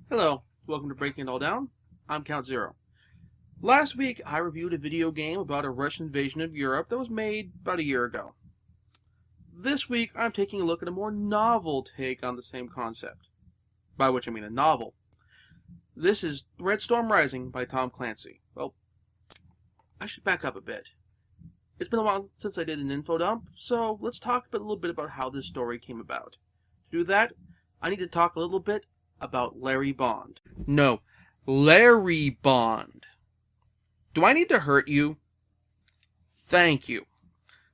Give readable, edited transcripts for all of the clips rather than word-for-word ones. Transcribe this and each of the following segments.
Hello, welcome to Breaking It All Down. I'm Count Zero. Last week, I reviewed a video game about a Russian invasion of Europe that was made about a year ago. This week, I'm taking a look at a more novel take on the same concept. By which I mean a novel. This is Red Storm Rising by Tom Clancy. Well, I should back up a bit. It's been a while since I did an info dump, so let's talk a little bit about how this story came about. To do that, I need to talk a little bit about Larry Bond. No, Larry Bond. Do I need to hurt you? Thank you.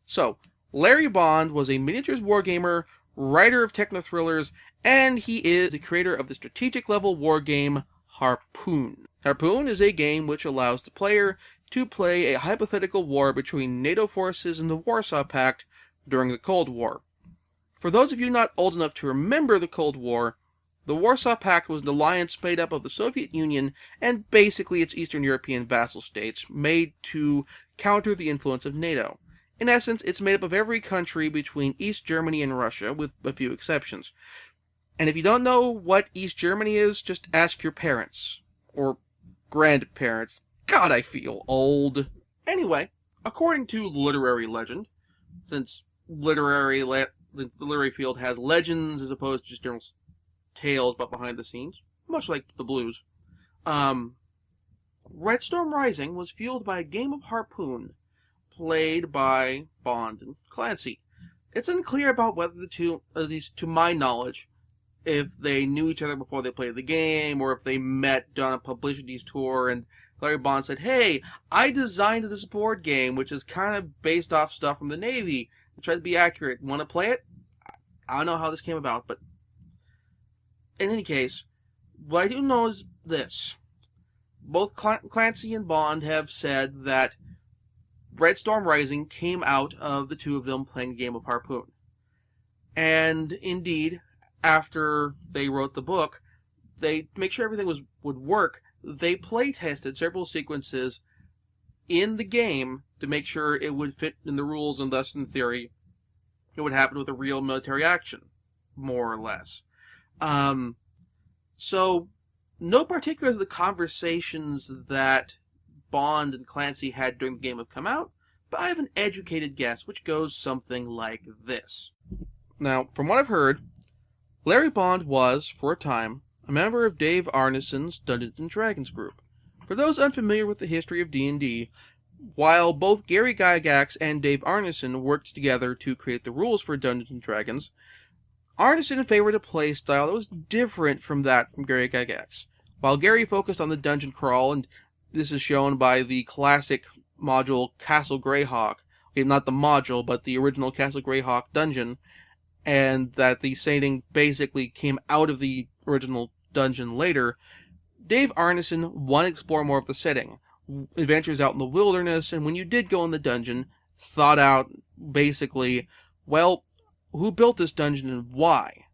So, Larry Bond was a miniatures wargamer, writer of techno-thrillers, and he is the creator of the strategic-level wargame Harpoon. Harpoon is a game which allows the player to play a hypothetical war between NATO forces and the Warsaw Pact during the Cold War. For those of you not old enough to remember the Cold War, the Warsaw Pact was an alliance made up of the Soviet Union and basically its Eastern European vassal states, made to counter the influence of NATO. In essence, it's made up of every country between East Germany and Russia, with a few exceptions. And if you don't know what East Germany is, just ask your parents. Or grandparents. God, I feel old. Anyway, according to literary legend, since the literary field has legends as opposed to just general tales about behind the scenes, much like the blues, Red Storm Rising was fueled by a game of Harpoon, played by Bond and Clancy. It's unclear about whether the two, at least to my knowledge, if they knew each other before they played the game, or if they met on a publicity tour and Larry Bond said, "Hey, I designed this board game, which is kind of based off stuff from the Navy, and tried to be accurate. Want to play it?" I don't know how this came about, but in any case, what I do know is this. Both Clancy and Bond have said that Red Storm Rising came out of the two of them playing a game of Harpoon. And indeed, after they wrote the book, they make sure everything would work. They play tested several sequences in the game to make sure it would fit in the rules, and thus, in theory, it would happen with a real military action, more or less. So, no particulars of the conversations that Bond and Clancy had during the game have come out, but I have an educated guess, which goes something like this. Now, from what I've heard, Larry Bond was, for a time, a member of Dave Arneson's Dungeons & Dragons group. For those unfamiliar with the history of D&D, while both Gary Gygax and Dave Arneson worked together to create the rules for Dungeons & Dragons, Arneson favored a play style that was different from that from Gary Gygax. While Gary focused on the dungeon crawl, and this is shown by the classic module Castle Greyhawk, okay, not the module, but the original Castle Greyhawk dungeon, and that the setting basically came out of the original dungeon later, Dave Arneson wanted to explore more of the setting, adventures out in the wilderness, and when you did go in the dungeon, thought out basically, well, who built this dungeon and why?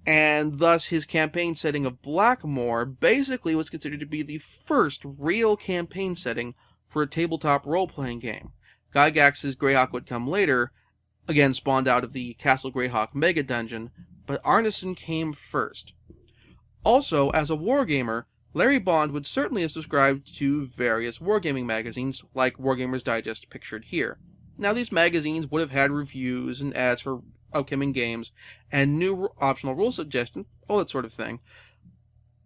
And thus his campaign setting of Blackmoor basically was considered to be the first real campaign setting for a tabletop role-playing game. Gygax's Greyhawk would come later, again spawned out of the Castle Greyhawk Mega Dungeon, but Arneson came first. Also, as a wargamer, Larry Bond would certainly have subscribed to various wargaming magazines, like Wargamer's Digest pictured here. Now, these magazines would have had reviews and ads for upcoming games, and new optional rule suggestions, all that sort of thing.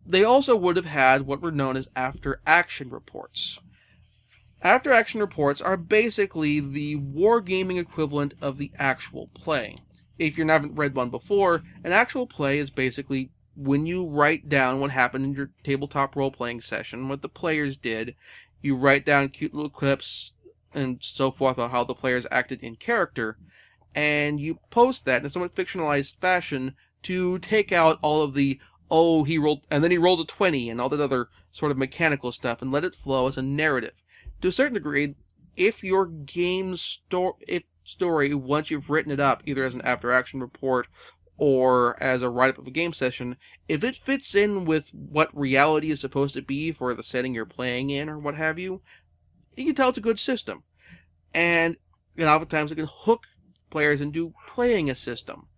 They also would have had what were known as after-action reports. After-action reports are basically the wargaming equivalent of the actual play. If you haven't read one before, an actual play is basically when you write down what happened in your tabletop role-playing session, what the players did. You write down cute little clips and so forth about how the players acted in character, and you post that in a somewhat fictionalized fashion to take out all of the, oh, he rolled, and then he rolled a 20, and all that other sort of mechanical stuff, and let it flow as a narrative. To a certain degree, if your game story, once you've written it up, either as an after-action report or as a write-up of a game session, if it fits in with what reality is supposed to be for the setting you're playing in or what have you, you can tell it's a good system. And oftentimes it can hook players into playing a system.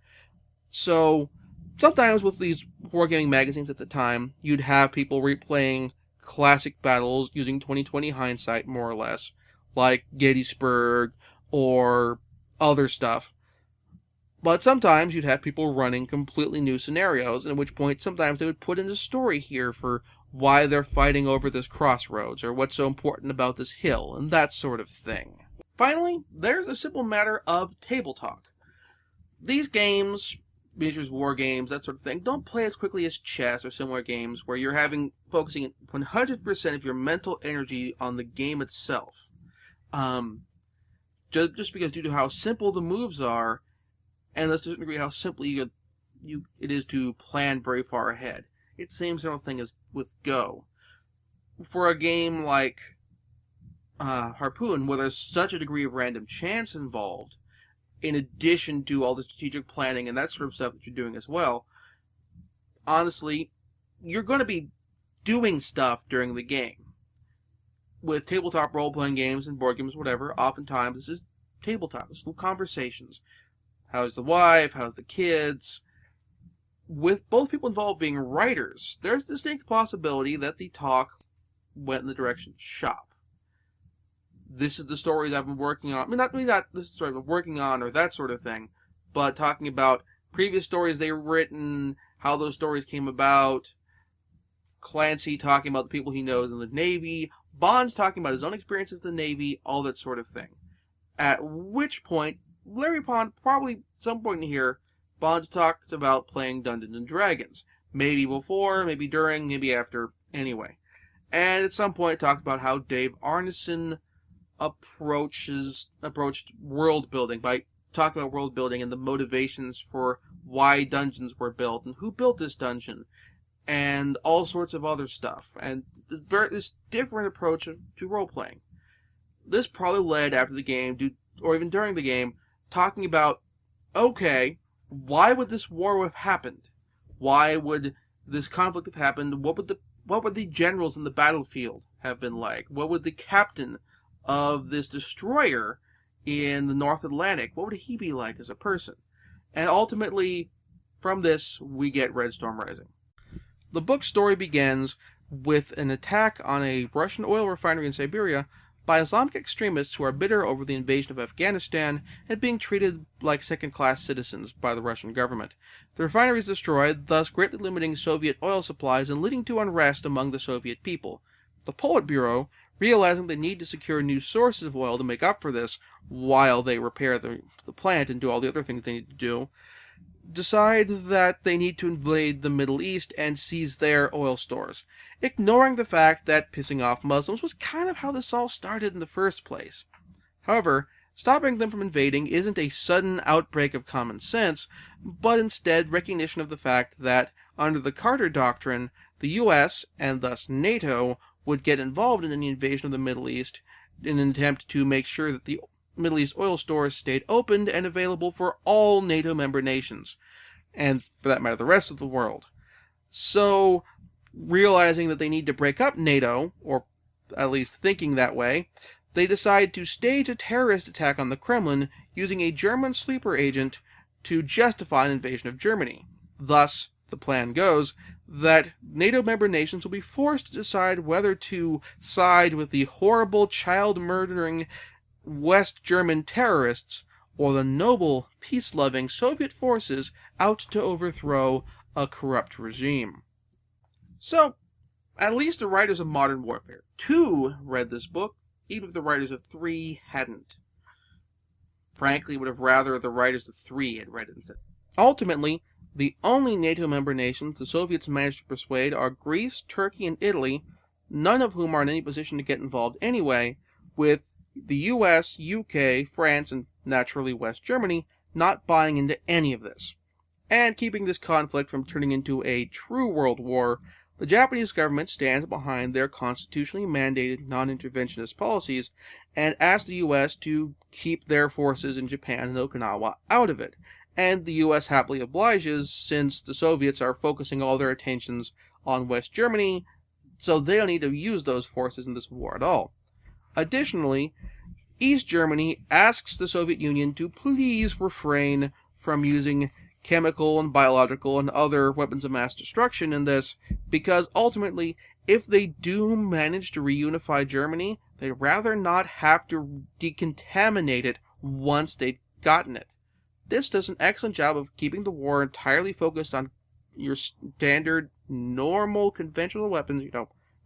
So sometimes with these wargaming magazines at the time, you'd have people replaying classic battles using 2020 hindsight, more or less, like Gettysburg or other stuff. But sometimes you'd have people running completely new scenarios, at which point sometimes they would put in a story here for why they're fighting over this crossroads, or what's so important about this hill, and that sort of thing. Finally, there's a simple matter of table talk. These games, miniatures, war games, that sort of thing, don't play as quickly as chess or similar games where you're focusing 100% of your mental energy on the game itself. Just because due to how simple the moves are, and to a certain degree how simple it is to plan very far ahead. It's the same sort of thing as with Go. For a game like Harpoon, where there's such a degree of random chance involved, in addition to all the strategic planning and that sort of stuff that you're doing as well, honestly, you're going to be doing stuff during the game. With tabletop role-playing games and board games, whatever, oftentimes this is tabletop, this little conversations. How's the wife? How's the kids? With both people involved being writers, there's a distinct possibility that the talk went in the direction of shop. This is the stories I've been working on. I mean, not this is the story I've been working on or that sort of thing, but talking about previous stories they've written, how those stories came about, Clancy talking about the people he knows in the Navy, Bond's talking about his own experiences in the Navy, all that sort of thing. At which point, Larry Pond, probably some point in here, Bond talked about playing Dungeons and Dragons. Maybe before, maybe during, maybe after, anyway. And at some point talked about how Dave Arneson approached world building by talking about world building and the motivations for why dungeons were built and who built this dungeon and all sorts of other stuff. And this different approach to role-playing. This probably led after the game, or even during the game, talking about, okay, why would this war have happened? Why would this conflict have happened? What would the generals in the battlefield have been like? What would the captain of this destroyer in the North Atlantic, what would he be like as a person? And ultimately, from this, we get Red Storm Rising. The book's story begins with an attack on a Russian oil refinery in Siberia by Islamic extremists who are bitter over the invasion of Afghanistan and being treated like second-class citizens by the Russian government. The refinery is destroyed, thus greatly limiting Soviet oil supplies and leading to unrest among the Soviet people. The Politburo, realizing they need to secure new sources of oil to make up for this while they repair the plant and do all the other things they need to do, decide that they need to invade the Middle East and seize their oil stores, ignoring the fact that pissing off Muslims was kind of how this all started in the first place. However, stopping them from invading isn't a sudden outbreak of common sense, but instead recognition of the fact that, under the Carter Doctrine, the U.S., and thus NATO, would get involved in any invasion of the Middle East in an attempt to make sure that the Middle East oil stores stayed opened and available for all NATO member nations, and for that matter, the rest of the world. So, realizing that they need to break up NATO, or at least thinking that way, they decide to stage a terrorist attack on the Kremlin using a German sleeper agent to justify an invasion of Germany. Thus, the plan goes that NATO member nations will be forced to decide whether to side with the horrible, child-murdering West German terrorists or the noble, peace-loving Soviet forces out to overthrow a corrupt regime. So, at least the writers of Modern Warfare 2 read this book, even if the writers of 3 hadn't. Frankly, would have rather the writers of 3 had read it instead. Ultimately, the only NATO member nations the Soviets managed to persuade are Greece, Turkey, and Italy, none of whom are in any position to get involved anyway, with the US, UK, France, and naturally West Germany not buying into any of this. And keeping this conflict from turning into a true world war, the Japanese government stands behind their constitutionally mandated non-interventionist policies and asks the US to keep their forces in Japan and Okinawa out of it. And the US happily obliges, since the Soviets are focusing all their attentions on West Germany, so they don't need to use those forces in this war at all. Additionally, East Germany asks the Soviet Union to please refrain from using chemical and biological and other weapons of mass destruction in this, because ultimately, if they do manage to reunify Germany, they'd rather not have to decontaminate it once they've gotten it. This does an excellent job of keeping the war entirely focused on your standard, normal, conventional weapons,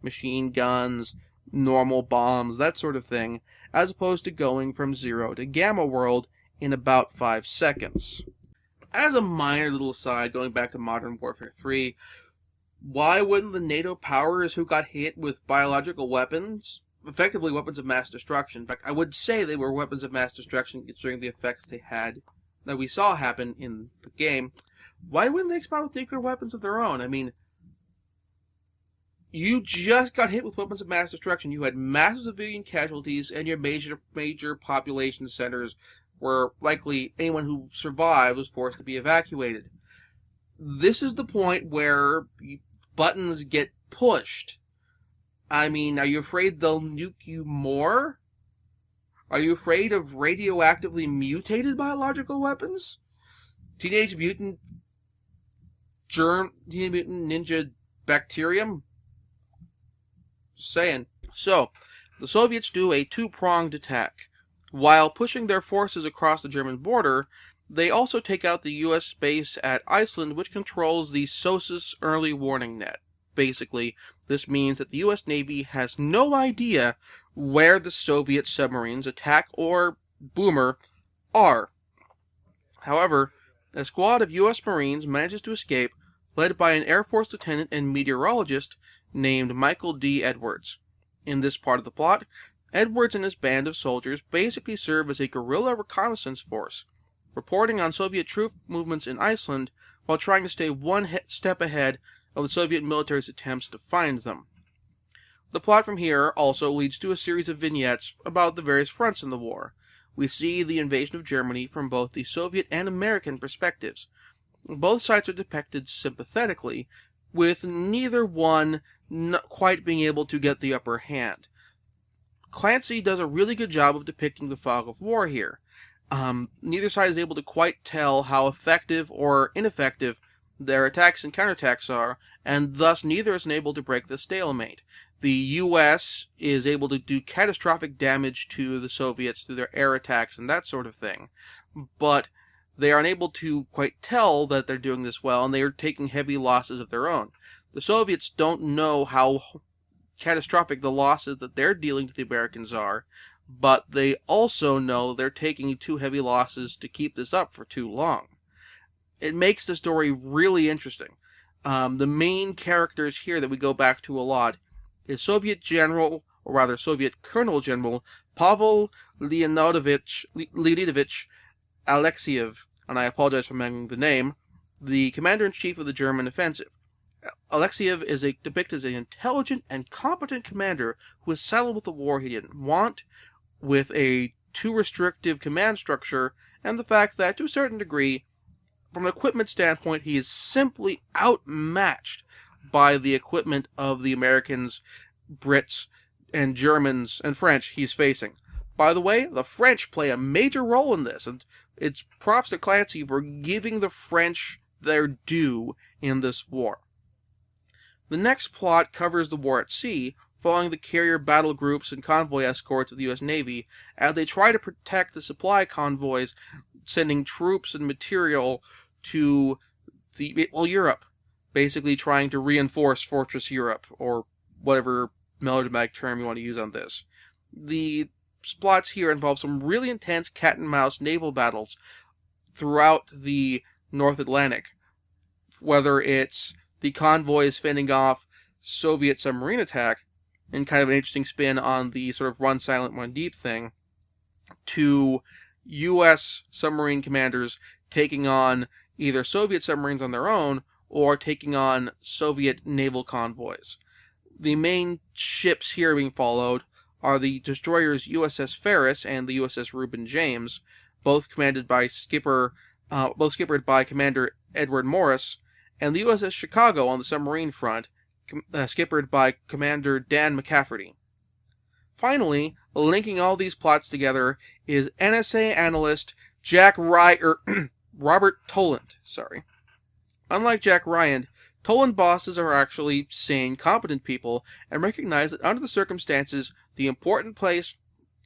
machine guns, normal bombs, that sort of thing, as opposed to going from 0 to Gamma World in about 5 seconds. As a minor little aside, going back to Modern Warfare 3, why wouldn't the NATO powers who got hit with biological weapons, effectively weapons of mass destruction, in fact, I would say they were weapons of mass destruction considering the effects they had, that we saw happen in the game, why wouldn't they expand with nuclear weapons of their own? I mean, you just got hit with weapons of mass destruction. You had massive civilian casualties, and your major population centers where likely anyone who survived was forced to be evacuated. This is the point where buttons get pushed. I mean, are you afraid they'll nuke you more? Are you afraid of radioactively mutated biological weapons? Teenage Mutant Ninja Bacterium? Just saying. So, the Soviets do a two-pronged attack. While pushing their forces across the German border, they also take out the U.S. base at Iceland, which controls the SOSUS early warning net. Basically, this means that the U.S. Navy has no idea where the Soviet submarines, Attack or Boomer, are. However, a squad of U.S. Marines manages to escape, led by an Air Force lieutenant and meteorologist named Michael D. Edwards. In this part of the plot, Edwards and his band of soldiers basically serve as a guerrilla reconnaissance force, reporting on Soviet troop movements in Iceland while trying to stay one step ahead of the Soviet military's attempts to find them. The plot from here also leads to a series of vignettes about the various fronts in the war. We see the invasion of Germany from both the Soviet and American perspectives. Both sides are depicted sympathetically, with neither one not quite being able to get the upper hand. Clancy does a really good job of depicting the fog of war here. Neither side is able to quite tell how effective or ineffective their attacks and counterattacks are, and thus neither is able to break the stalemate. The U.S. is able to do catastrophic damage to the Soviets through their air attacks and that sort of thing, but they are unable to quite tell that they're doing this well, and they are taking heavy losses of their own. The Soviets don't know how catastrophic the losses that they're dealing to the Americans are, but they also know they're taking too heavy losses to keep this up for too long. It makes the story really interesting. The main characters here that we go back to a lot is Soviet Colonel General Pavel Leonidovich Alexeyev, and I apologize for mangling the name, the commander-in-chief of the German offensive. Alexeyev is depicted as an intelligent and competent commander who is saddled with a war he didn't want, with a too restrictive command structure, and the fact that, to a certain degree, from an equipment standpoint, he is simply outmatched by the equipment of the Americans, Brits, and Germans, and French he's facing. By the way, the French play a major role in this, and it's props to Clancy for giving the French their due in this war. The next plot covers the war at sea, following the carrier battle groups and convoy escorts of the U.S. Navy as they try to protect the supply convoys, sending troops and material to Europe, basically trying to reinforce Fortress Europe, or whatever melodramatic term you want to use on this. The plots here involve some really intense cat-and-mouse naval battles throughout the North Atlantic, whether it's the convoys fending off Soviet submarine attack, and kind of an interesting spin on the sort of run silent, run deep thing, to U.S. submarine commanders taking on either Soviet submarines on their own, or taking on Soviet naval convoys. The main ships here being followed are the destroyers USS Ferris and the USS Reuben James, both skippered by Commander Edward Morris, and the USS Chicago on the submarine front, skippered by Commander Dan McCafferty. Finally, linking all these plots together is NSA analyst Robert Toland. Sorry. Unlike Jack Ryan, Toland bosses are actually sane, competent people and recognize that under the circumstances, the important place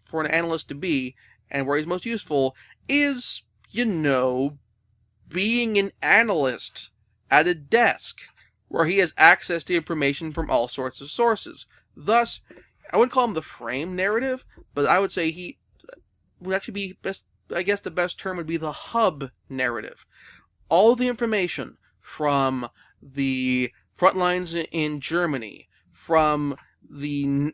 for an analyst to be, and where he's most useful, is, being an analyst at a desk, where he has access to information from all sorts of sources. Thus, I wouldn't call him the frame narrative, but I would say he would actually be best. I guess the best term would be the hub narrative. All of the information from the front lines in Germany, from the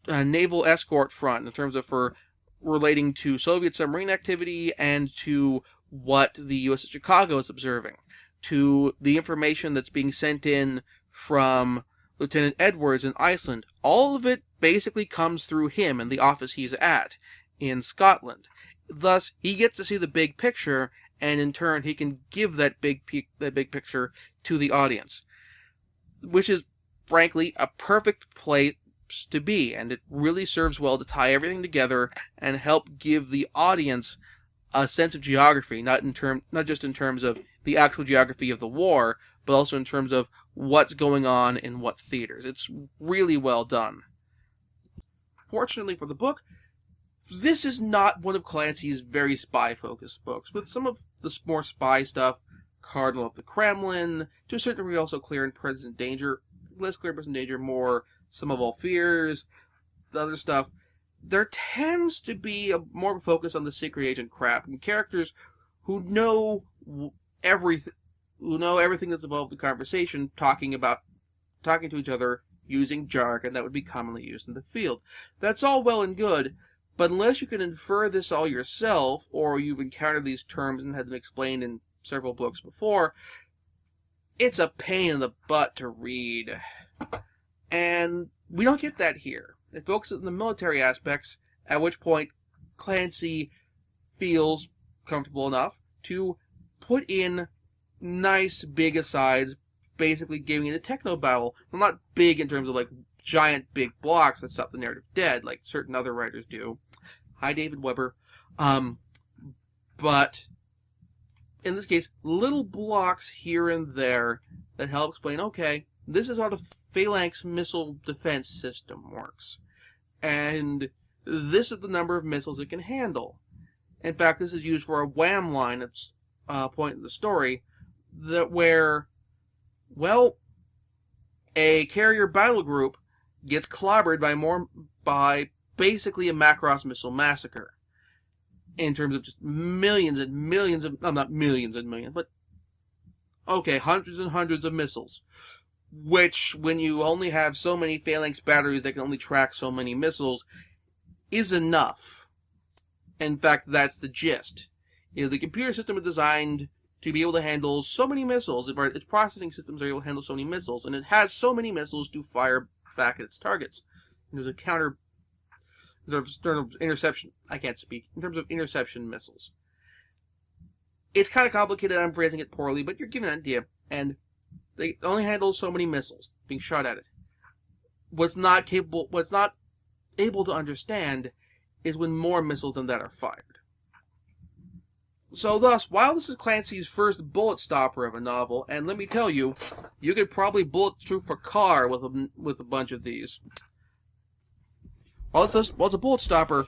naval escort front, in terms of for relating to Soviet submarine activity and to what the U.S. at Chicago is observing, to the information that's being sent in from Lieutenant Edwards in Iceland. All of it basically comes through him and the office he's at in Scotland. Thus, he gets to see the big picture, and in turn, he can give that big picture to the audience, which is, frankly, a perfect place to be, and it really serves well to tie everything together and help give the audience a sense of geography, not just in terms of the actual geography of the war, but also in terms of what's going on in what theaters. It's really well done. Fortunately for the book, this is not one of Clancy's very spy-focused books. With some of the more spy stuff, Cardinal of the Kremlin, to a certain degree also Clear and Present Danger, less Clear and Present Danger, more Some of All Fears, the other stuff, there tends to be more of a focus on the secret agent crap and characters who know everything, that's involved in the conversation, talking to each other using jargon that would be commonly used in the field. That's all well and good, but unless you can infer this all yourself, or you've encountered these terms and had them explained in several books before, it's a pain in the butt to read. And we don't get that here. It focuses on the military aspects, at which point Clancy feels comfortable enough to put in nice big asides, basically giving it a techno battle. Well, not big in terms of like giant big blocks that stop the narrative dead, like certain other writers do. Hi, David Weber. But in this case, little blocks here and there that help explain, okay, this is how the Phalanx missile defense system works. And this is the number of missiles it can handle. In fact, this is used for a wham line at a point in the story where, well, a carrier battle group gets clobbered by basically a Macross missile massacre. In terms of just millions and millions of, not millions and millions, but, okay, hundreds and hundreds of missiles. Which, when you only have so many Phalanx batteries that can only track so many missiles, is enough. In fact, that's the gist. The computer system is designed to be able to handle so many missiles, its processing systems are able to handle so many missiles, and it has so many missiles to fire back at its targets. There's a counter, in terms of interception, I can't speak, in terms of interception missiles. It's kind of complicated, I'm phrasing it poorly, but you're getting an idea, and they only handle so many missiles being shot at it. What's not able to understand is when more missiles than that are fired. So thus, while this is Clancy's first bullet stopper of a novel, and let me tell you, you could probably bulletproof a car with a bunch of these. While it's a bullet stopper,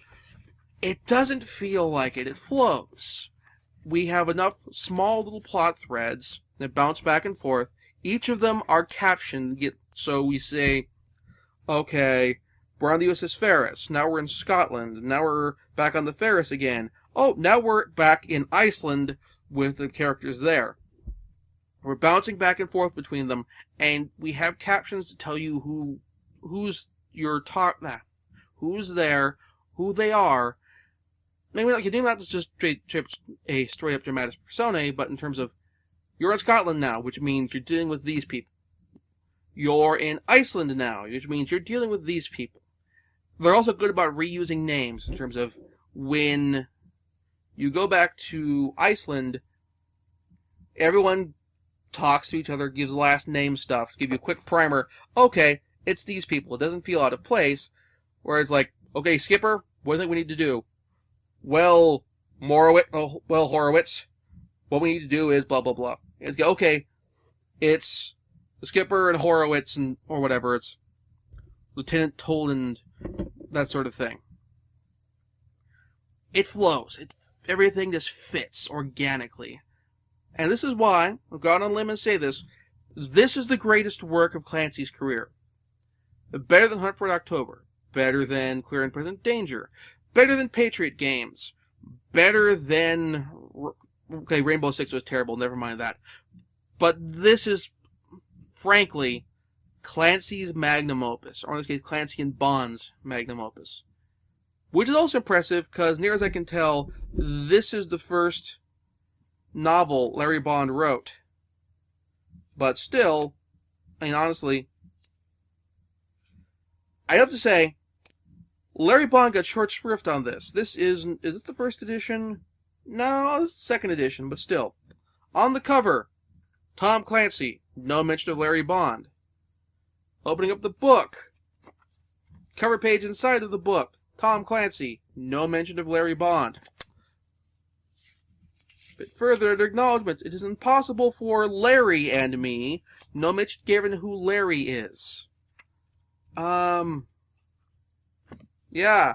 it doesn't feel like it. It flows. We have enough small little plot threads that bounce back and forth. Each of them are captioned, so we say, okay, we're on the USS Ferris, now we're in Scotland, now we're back on the Ferris again. Oh, now we're back in Iceland with the characters there. We're bouncing back and forth between them, and we have captions to tell you who's there, who they are. Maybe not just a straight up dramatis personae, but in terms of, you're in Scotland now, which means you're dealing with these people. You're in Iceland now, which means you're dealing with these people. They're also good about reusing names in terms of when you go back to Iceland, everyone talks to each other, gives last name stuff, give you a quick primer. Okay, it's these people. It doesn't feel out of place. Whereas, like, Okay, Skipper, what do you think we need to do? Well, Horowitz, what we need to do is blah, blah, blah. It's, okay, it's the Skipper and Horowitz and, or whatever, it's Lieutenant Toland, that sort of thing. It flows. Everything just fits organically. And this is why, I've gone on a limb and say this is the greatest work of Clancy's career. Better than Hunt for October. Better than Clear and Present Danger. Better than Patriot Games. Better than... Okay, Rainbow Six was terrible, never mind that. But this is, frankly, Clancy's Magnum Opus. Or in this case, Clancy and Bond's Magnum Opus. Which is also impressive, because near as I can tell, this is the first novel Larry Bond wrote. But still, I mean, honestly, I have to say, Larry Bond got short shrift on this. Is this the first edition? No, this is the second edition, but still. On the cover, Tom Clancy, no mention of Larry Bond. Opening up the book, cover page inside of the book, Tom Clancy, no mention of Larry Bond. But further, an acknowledgement, it is impossible for Larry and me, no mention given who Larry is. Yeah.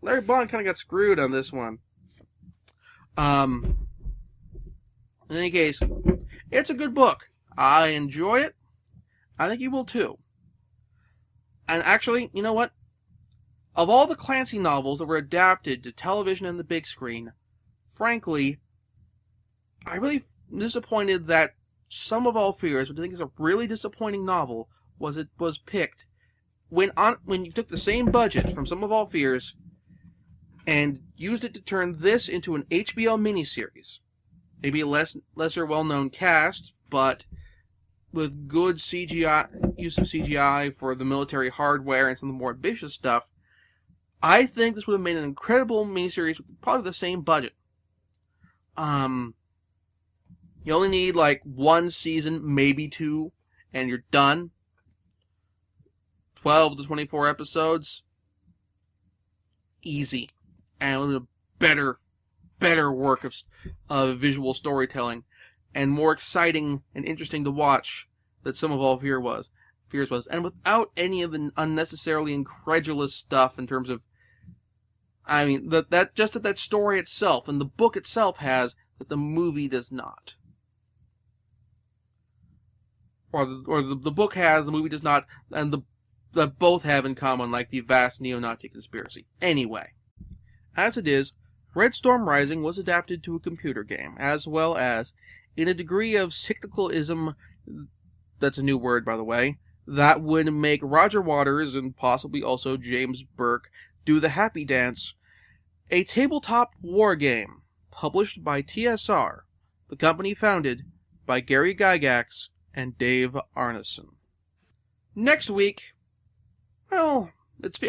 Larry Bond kind of got screwed on this one. In any case, it's a good book. I enjoy it. I think you will too. And actually, you know what? Of all the Clancy novels that were adapted to television and the big screen, frankly, I really am disappointed that Sum of All Fears, which I think is a really disappointing novel, was picked when you took the same budget from Sum of All Fears and used it to turn this into an HBO miniseries. Maybe a lesser well-known cast, but with good CGI use of CGI for the military hardware and some of the more ambitious stuff. I think this would have made an incredible miniseries with probably the same budget. You only need like one season, maybe two, and you're done. 12 to 24 episodes. Easy. And it would be better work of visual storytelling, and more exciting and interesting to watch that Sum of All Fears was, and without any of the unnecessarily incredulous stuff in terms of, I mean, that story itself and the book itself has that the movie does not, or the book has, the movie does not, and that both have in common, like the vast neo-Nazi conspiracy. Anyway, as it is, Red Storm Rising was adapted to a computer game, as well as, in a degree of cyclicalism, that's a new word, by the way, that would make Roger Waters, and possibly also James Burke, do the happy dance, a tabletop war game, published by TSR, the company founded by Gary Gygax and Dave Arneson. Next week, well, it's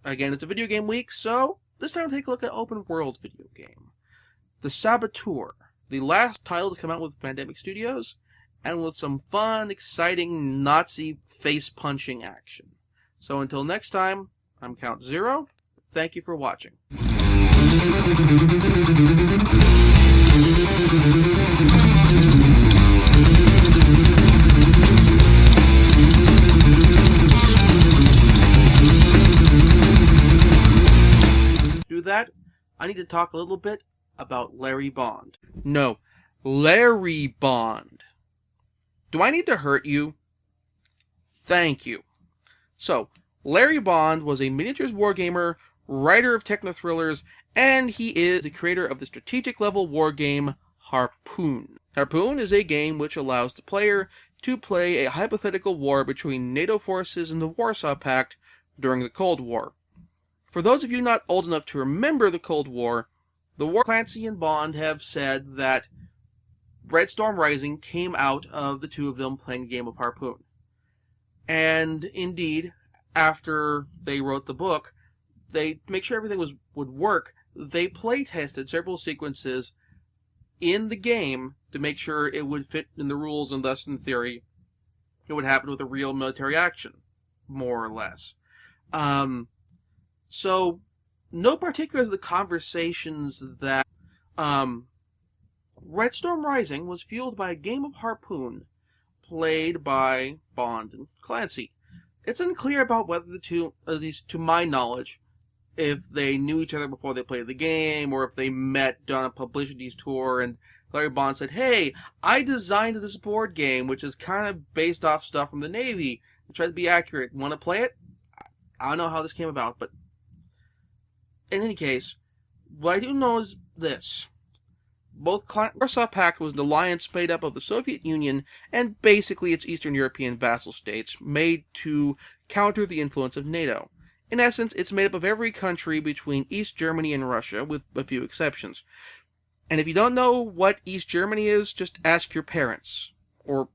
a video game week, so this time we'll take a look at an open world video game. The Saboteur, the last title to come out with Pandemic Studios, and with some fun, exciting Nazi face-punching action. So until next time, I'm Count Zero. Thank you for watching. Do that, I need to talk a little bit about Larry Bond. No, Larry Bond. Do I need to hurt you? Thank you. So, Larry Bond was a miniatures wargamer, writer of techno-thrillers, and he is the creator of the strategic-level wargame Harpoon. Harpoon is a game which allows the player to play a hypothetical war between NATO forces and the Warsaw Pact during the Cold War. For those of you not old enough to remember the Cold War, Clancy and Bond have said that Red Storm Rising came out of the two of them playing a game of Harpoon. And indeed, after they wrote the book, to make sure everything would work, they play tested several sequences in the game to make sure it would fit in the rules, and thus, in theory, it would happen with a real military action. more or less. So, no particulars of the conversations that Red Storm Rising was fueled by a game of Harpoon played by Bond and Clancy. It's unclear about whether the two, at least to my knowledge, if they knew each other before they played the game, or if they met on a publicity tour and Larry Bond said, "Hey, I designed this board game, which is kind of based off stuff from the Navy, and tried to be accurate. Want to play it?" I don't know how this came about, but in any case, what I do know is this. Warsaw Pact was an alliance made up of the Soviet Union and basically its Eastern European vassal states, made to counter the influence of NATO. In essence, it's made up of every country between East Germany and Russia, with a few exceptions. And if you don't know what East Germany is, just ask your parents. Or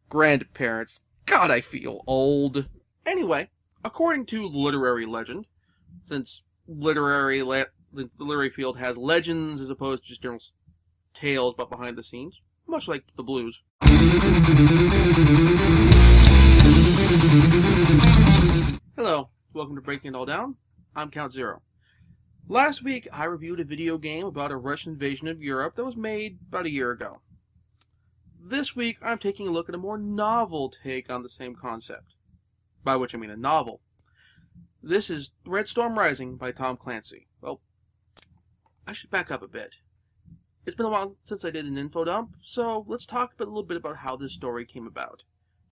grandparents. God, I feel old. Anyway, according to literary legend, since the literary field has legends as opposed to just general tales about behind the scenes, much like the blues. Hello, welcome to Breaking It All Down. I'm Count Zero. Last week, I reviewed a video game about a Russian invasion of Europe that was made about a year ago. This week, I'm taking a look at a more novel take on the same concept. By which I mean a novel. This is Red Storm Rising by Tom Clancy. Well, I should back up a bit. It's been a while since I did an info dump, so let's talk a little bit about how this story came about.